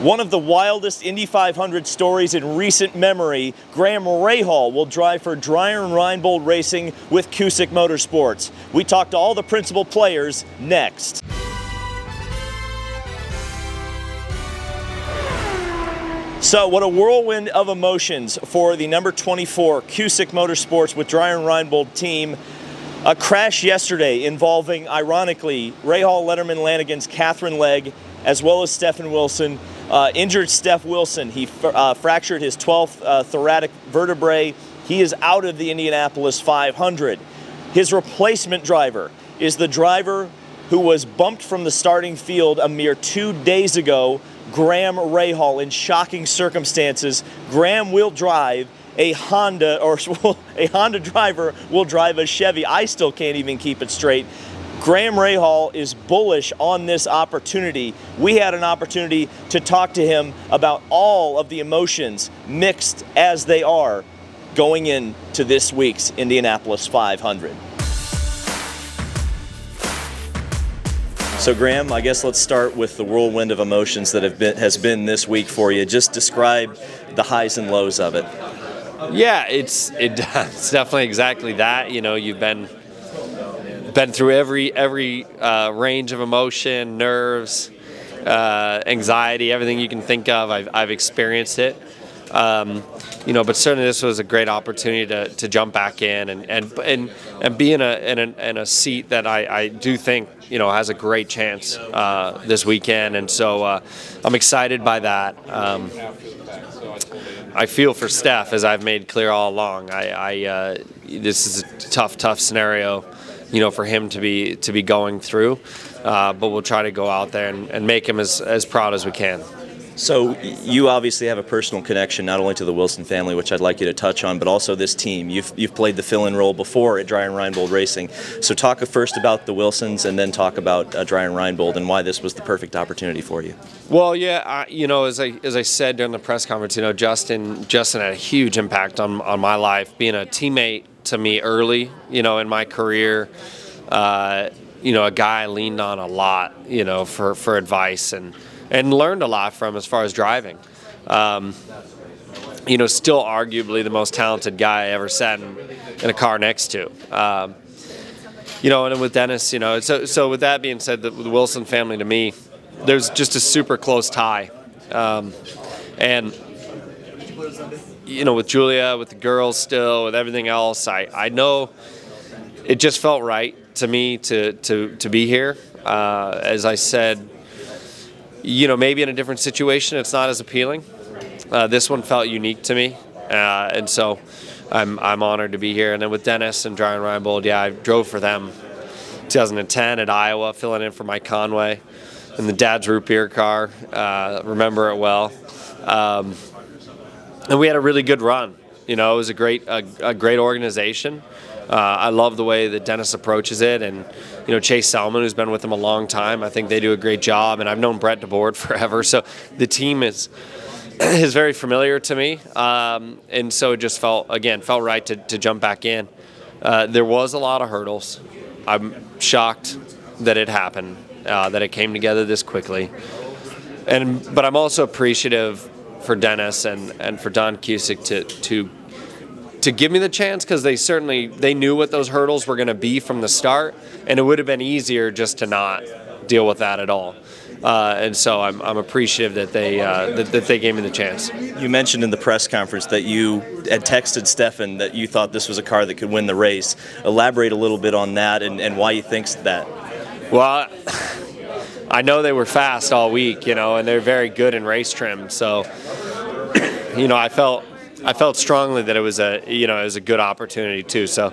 One of the wildest Indy 500 stories in recent memory, Graham Rahal will drive for Dreyer and Reinbold Racing with Cusick Motorsports. We talk to all the principal players next. So what a whirlwind of emotions for the number 24 Cusick Motorsports with Dreyer and Reinbold team. A crash yesterday involving, ironically, Rahal Letterman Lanigan's Catherine leg, as well as Stefan Wilson. Injured Steph Wilson. He fractured his 12th thoracic vertebrae. He is out of the Indianapolis 500. His replacement driver is the driver who was bumped from the starting field a mere 2 days ago, Graham Rahal. In shocking circumstances, Graham will drive a Honda, or a Honda driver will drive a Chevy. I still can't even keep it straight. Graham Rahal is bullish on this opportunity. We had an opportunity to talk to him about all of the emotions, mixed as they are, going into this week's Indianapolis 500. So Graham, I guess let's start with the whirlwind of emotions that has been this week for you. Just describe the highs and lows of it. Yeah, it's definitely exactly that. You know, you've been through every range of emotion, nerves, anxiety, everything you can think of. I've experienced it. You know, but certainly this was a great opportunity to jump back in and be in a seat that I do think, you know, has a great chance this weekend, and so I'm excited by that. I feel for Steph, as I've made clear all along. This is a tough scenario, you know, for him to be going through, but we'll try to go out there and make him as proud as we can. So you obviously have a personal connection not only to the Wilson family, which I'd like you to touch on, but also this team. You've played the fill-in role before at Dreyer and Reinbold Racing. So talk first about the Wilsons and then talk about Dreyer and Reinbold and why this was the perfect opportunity for you. Well, yeah, you know, as I said during the press conference, you know, Justin had a huge impact on my life, being a teammate to me early, you know, in my career. You know, a guy I leaned on a lot, you know, for advice and learned a lot from as far as driving. You know, still arguably the most talented guy I ever sat in a car next to. You know, and with Dennis, you know, so with that being said, the Wilson family to me, there's just a super close tie. And, you know, with Julia, with the girls still, with everything else, I know it just felt right to me to be here. As I said, you know, maybe in a different situation it's not as appealing. This one felt unique to me, and so I'm honored to be here. And then with Dennis and Dreyer and Reinbold, yeah, I drove for them 2010 at Iowa, filling in for Mike Conway in the dad's root beer car. Remember it well. And we had a really good run. You know, it was a great organization. I love the way that Dennis approaches it, and you know, Chase Selman, who's been with him a long time, I think they do a great job, and I've known Brett DeBoard forever, so the team is very familiar to me, and so it just felt right to jump back in. There was a lot of hurdles. I'm shocked that it happened, that it came together this quickly, but I'm also appreciative for Dennis and for Don Cusick to give me the chance, because they knew what those hurdles were going to be from the start, and it would have been easier just to not deal with that at all. And so I'm appreciative that they gave me the chance. You mentioned in the press conference that you had texted Stefan that you thought this was a car that could win the race. Elaborate a little bit on that and why you think that. Well, I know they were fast all week, you know, and they're very good in race trim. So, you know, I felt strongly that it was a good opportunity too. So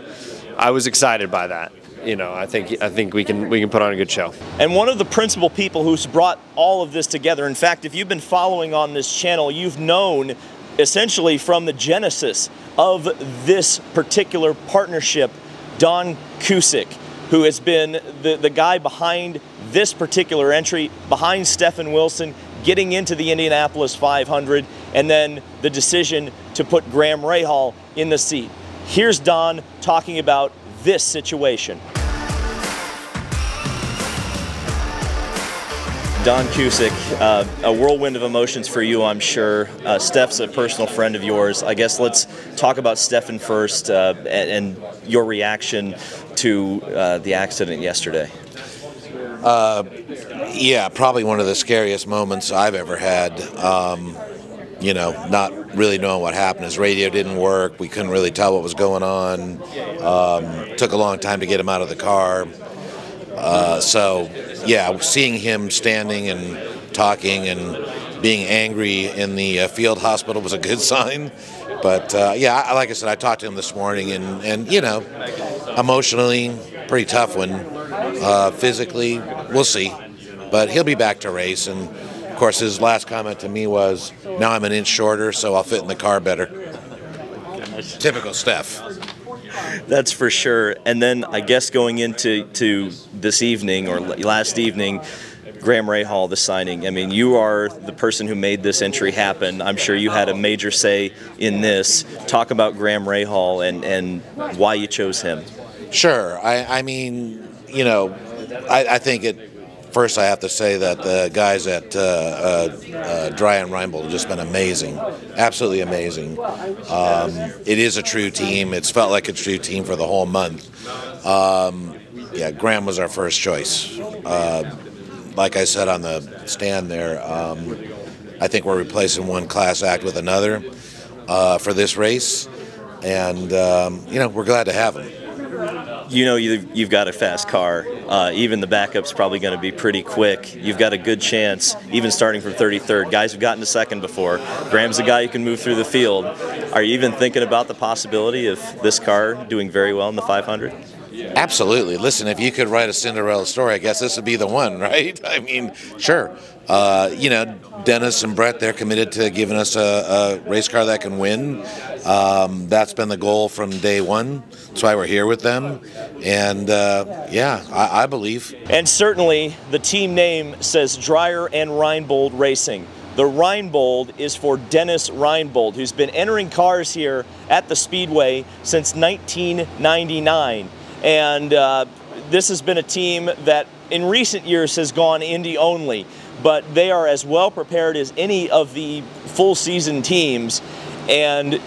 I was excited by that. You know, I think we can put on a good show. And one of the principal people who's brought all of this together, in fact, if you've been following on this channel, you've known essentially from the genesis of this particular partnership, Don Cusick, who has been the guy behind this particular entry, behind Stefan Wilson, getting into the Indianapolis 500, and then the decision to put Graham Rahal in the seat. Here's Don talking about this situation. Don Cusick, a whirlwind of emotions for you, I'm sure. Steph's a personal friend of yours. I guess let's talk about Stefan first and your reaction to the accident yesterday. Yeah, probably one of the scariest moments I've ever had. You know, not really knowing what happened. His radio didn't work. We couldn't really tell what was going on. Took a long time to get him out of the car. So, yeah, seeing him standing and talking and being angry in the field hospital was a good sign. But, yeah, like I said, I talked to him this morning, and you know, emotionally, pretty tough one. Physically, we'll see. But he'll be back to race. And, of course, his last comment to me was, now I'm an inch shorter, so I'll fit in the car better. Typical Steph. That's for sure. And then I guess going into this evening or last evening, Graham Rahal, the signing. I mean, you are the person who made this entry happen. I'm sure you had a major say in this. Talk about Graham Rahal and why you chose him. Sure. I mean, you know, I think first I have to say that the guys at Dreyer and Reinbold have just been amazing, absolutely amazing. It is a true team. It's felt like a true team for the whole month. Yeah, Graham was our first choice. Like I said on the stand there, I think we're replacing one class act with another for this race, and you know, we're glad to have him. You know you've got a fast car. Even the backup's probably going to be pretty quick. You've got a good chance, even starting from 33rd. Guys have gotten to second before. Graham's a guy who can move through the field. Are you even thinking about the possibility of this car doing very well in the 500? Absolutely. Listen, if you could write a Cinderella story, I guess this would be the one, right? I mean, sure. You know, Dennis and Brett, they're committed to giving us a race car that can win. That's been the goal from day one. That's why we're here with them. And, yeah, I believe. And certainly the team name says Dreyer and Reinbold Racing. The Reinbold is for Dennis Reinbold, who's been entering cars here at the Speedway since 1999. And this has been a team that in recent years has gone Indy only, but they are as well prepared as any of the full season teams. And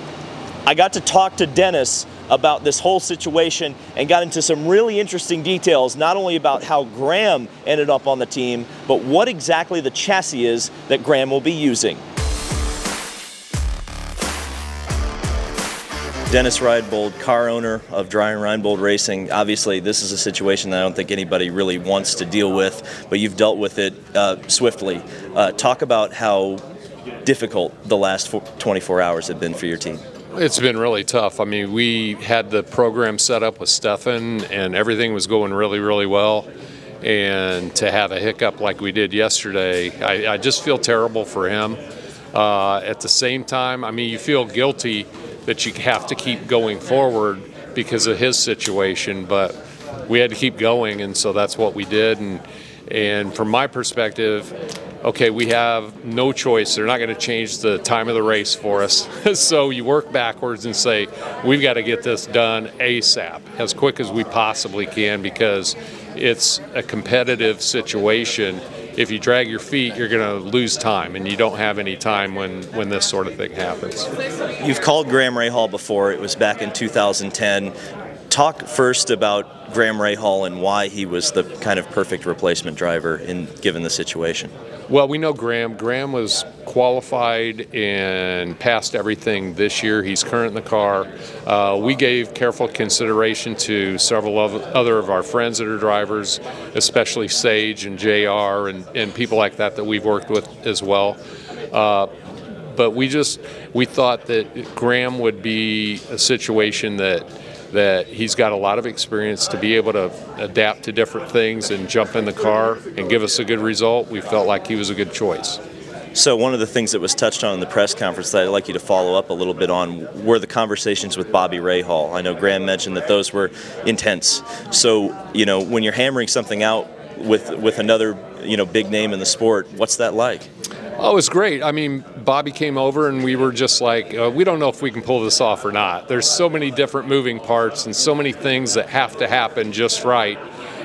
I got to talk to Dennis about this whole situation and got into some really interesting details, not only about how Graham ended up on the team, but what exactly the chassis is that Graham will be using. Dennis Reinbold, car owner of Dreyer and Reinbold Racing. Obviously, this is a situation that I don't think anybody really wants to deal with, but you've dealt with it swiftly. Talk about how difficult the last 24 hours have been for your team. It's been really tough. I mean, we had the program set up with Stefan, and everything was going really, really well. And to have a hiccup like we did yesterday, I just feel terrible for him. At the same time, I mean, you feel guilty that you have to keep going forward because of his situation, but we had to keep going, and so that's what we did. And from my perspective, okay, we have no choice. They're not going to change the time of the race for us. So you work backwards and say, we've got to get this done ASAP, as quick as we possibly can, because it's a competitive situation. If you drag your feet, you're going to lose time, and you don't have any time when this sort of thing happens. You've called Graham Rahal before. It was back in 2010. Talk first about Graham Rahal and why he was the kind of perfect replacement driver given the situation. Well, we know Graham. Graham was qualified and passed everything this year. He's current in the car. We gave careful consideration to several other of our friends that are drivers, especially Sage and JR and people like that we've worked with as well. But we thought that Graham would be a situation that he's got a lot of experience to be able to adapt to different things and jump in the car and give us a good result. We felt like he was a good choice. So one of the things that was touched on in the press conference that I'd like you to follow up a little bit on were the conversations with Bobby Rahal. I know Graham mentioned that those were intense. So, you know, when you're hammering something out with another, you know, big name in the sport, what's that like? Oh, it was great. I mean, Bobby came over and we were just like, we don't know if we can pull this off or not. There's so many different moving parts and so many things that have to happen just right.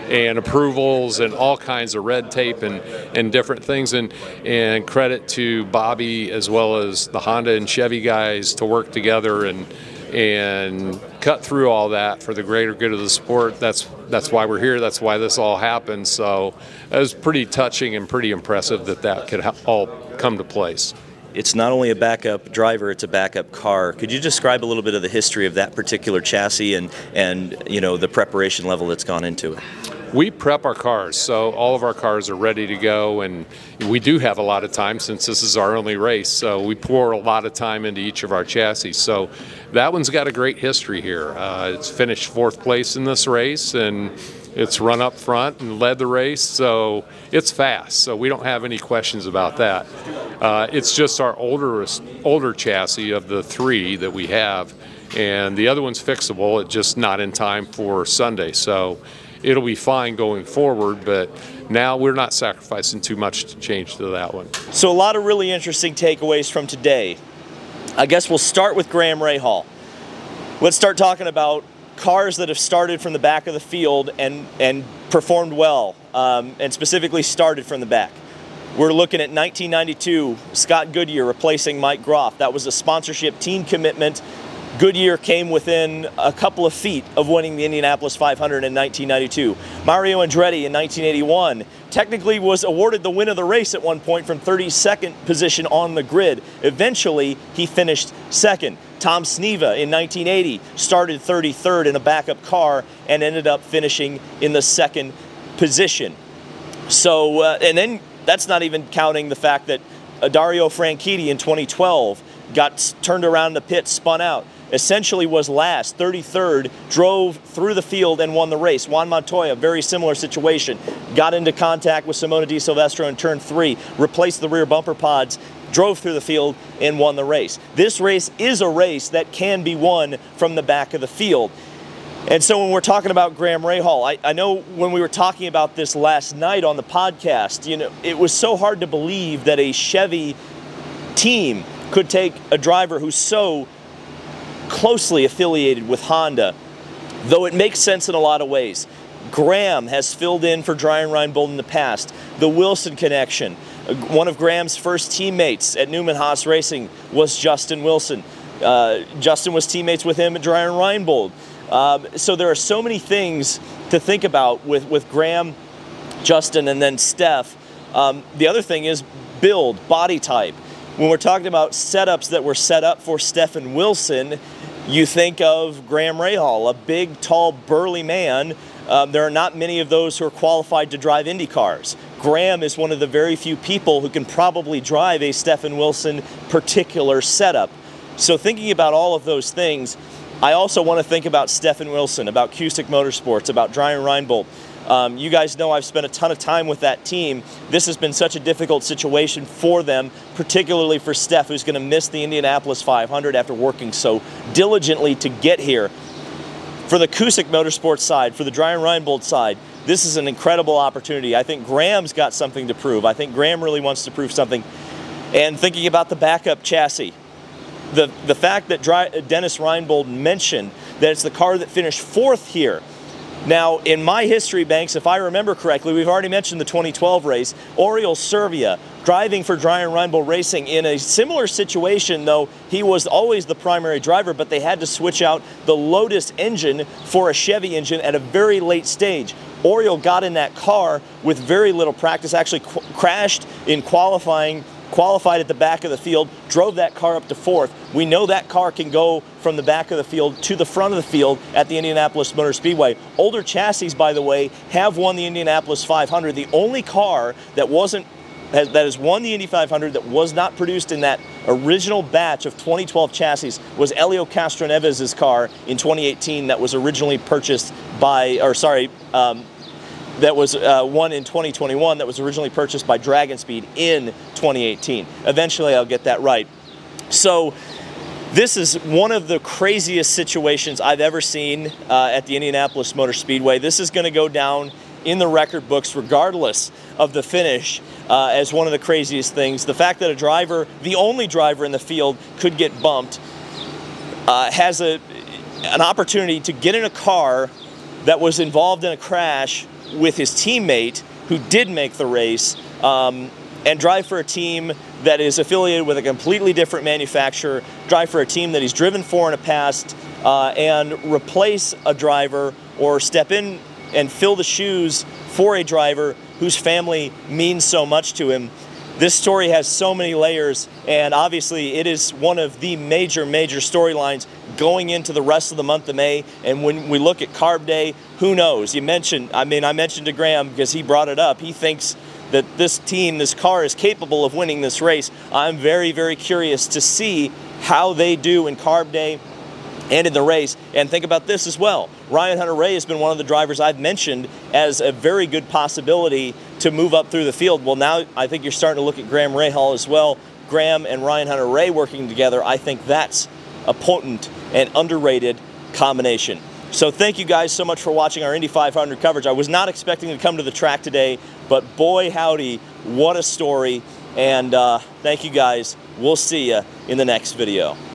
and approvals and all kinds of red tape and different things. And credit to Bobby as well as the Honda and Chevy guys to work together and cut through all that for the greater good of the sport. That's why we're here. That's why this all happened. So it was pretty touching and pretty impressive that could all come to place. It's not only a backup driver, it's a backup car. Could you describe a little bit of the history of that particular chassis and you know, the preparation level that's gone into it? We prep our cars, so all of our cars are ready to go, and we do have a lot of time since this is our only race, so we pour a lot of time into each of our chassis. So that one's got a great history here. It's finished 4th place in this race, and it's run up front and led the race, so it's fast, so we don't have any questions about that. It's just our older chassis of the 3 that we have, and the other one's fixable. It's just not in time for Sunday, so it'll be fine going forward, but now we're not sacrificing too much to change to that one. So a lot of really interesting takeaways from today. I guess we'll start with Graham Rahal. Let's start talking about cars that have started from the back of the field and performed well, and specifically started from the back. We're looking at 1992, Scott Goodyear replacing Mike Groff. That was a sponsorship team commitment. Goodyear came within a couple of feet of winning the Indianapolis 500 in 1992. Mario Andretti in 1981 technically was awarded the win of the race at one point from 32nd position on the grid. Eventually, he finished 2nd. Tom Sneva in 1980 started 33rd in a backup car and ended up finishing in the 2nd position. So, and then that's not even counting the fact that Dario Franchitti in 2012 got turned around in the pit, spun out, essentially was last, 33rd, drove through the field and won the race. Juan Montoya, very similar situation, got into contact with Simona Di Silvestro in turn 3, replaced the rear bumper pods, drove through the field and won the race. This race is a race that can be won from the back of the field. And so when we're talking about Graham Rahal, I know when we were talking about this last night on the podcast, you know, it was so hard to believe that a Chevy team could take a driver who's so closely affiliated with Honda, though it makes sense in a lot of ways. Graham has filled in for Dreyer and Reinbold in the past. The Wilson connection. One of Graham's first teammates at Newman Haas Racing was Justin Wilson. Justin was teammates with him at Dreyer and Reinbold. So there are so many things to think about with Graham, Justin, and then Steph. The other thing is build, body type. When we're talking about setups that were set up for Stefan Wilson, you think of Graham Rahal, a big, tall, burly man. There are not many of those who are qualified to drive Indy cars. Graham is one of the very few people who can probably drive a Stefan Wilson particular setup. So thinking about all of those things, I also want to think about Stefan Wilson, about Cusick Motorsports, about Dreyer and Reinbold. You guys know I've spent a ton of time with that team. This has been such a difficult situation for them, particularly for Steph, who's going to miss the Indianapolis 500 after working so diligently to get here. For the Cusick Motorsports side, for the Dreyer and Reinbold side, this is an incredible opportunity. I think Graham's got something to prove. I think Graham really wants to prove something. And thinking about the backup chassis, the fact that Dennis Reinbold mentioned that it's the car that finished 4th here. Now, in my history banks, if I remember correctly, we've already mentioned the 2012 race, Oriol Servia driving for Dreyer and Reinbold Racing in a similar situation, though he was always the primary driver, but they had to switch out the Lotus engine for a Chevy engine at a very late stage. Oriol got in that car with very little practice, actually crashed in qualifying, qualified at the back of the field, drove that car up to 4th. We know that car can go from the back of the field to the front of the field at the Indianapolis Motor Speedway. Older chassis, by the way, have won the Indianapolis 500. The only car that has won the Indy 500 that was not produced in that original batch of 2012 chassis was Helio Castroneves' car in 2018 that was originally purchased by, that was won in 2021 that was originally purchased by Dragon Speed in 2018. Eventually I'll get that right. So this is one of the craziest situations I've ever seen at the Indianapolis Motor Speedway. This is going to go down in the record books regardless of the finish as one of the craziest things. The fact that a driver, the only driver in the field, could get bumped has an opportunity to get in a car that was involved in a crash with his teammate who did make the race and drive for a team that is affiliated with a completely different manufacturer, drive for a team that he's driven for in the past, and replace a driver or step in and fill the shoes for a driver whose family means so much to him. This story has so many layers, and obviously it is one of the major storylines going into the rest of the month of May. And when we look at Carb Day, who knows? I mentioned to Graham because he brought it up. He thinks that this team, this car, is capable of winning this race. I'm very, very curious to see how they do in Carb Day and in the race. And think about this as well. Ryan Hunter-Reay has been one of the drivers I've mentioned as a very good possibility to move up through the field. Well, now I think you're starting to look at Graham Rahal as well. Graham and Ryan Hunter-Reay working together, I think that's a potent and underrated combination. So thank you guys so much for watching our Indy 500 coverage. I was not expecting to come to the track today, but boy howdy, what a story. And thank you guys. We'll see you in the next video.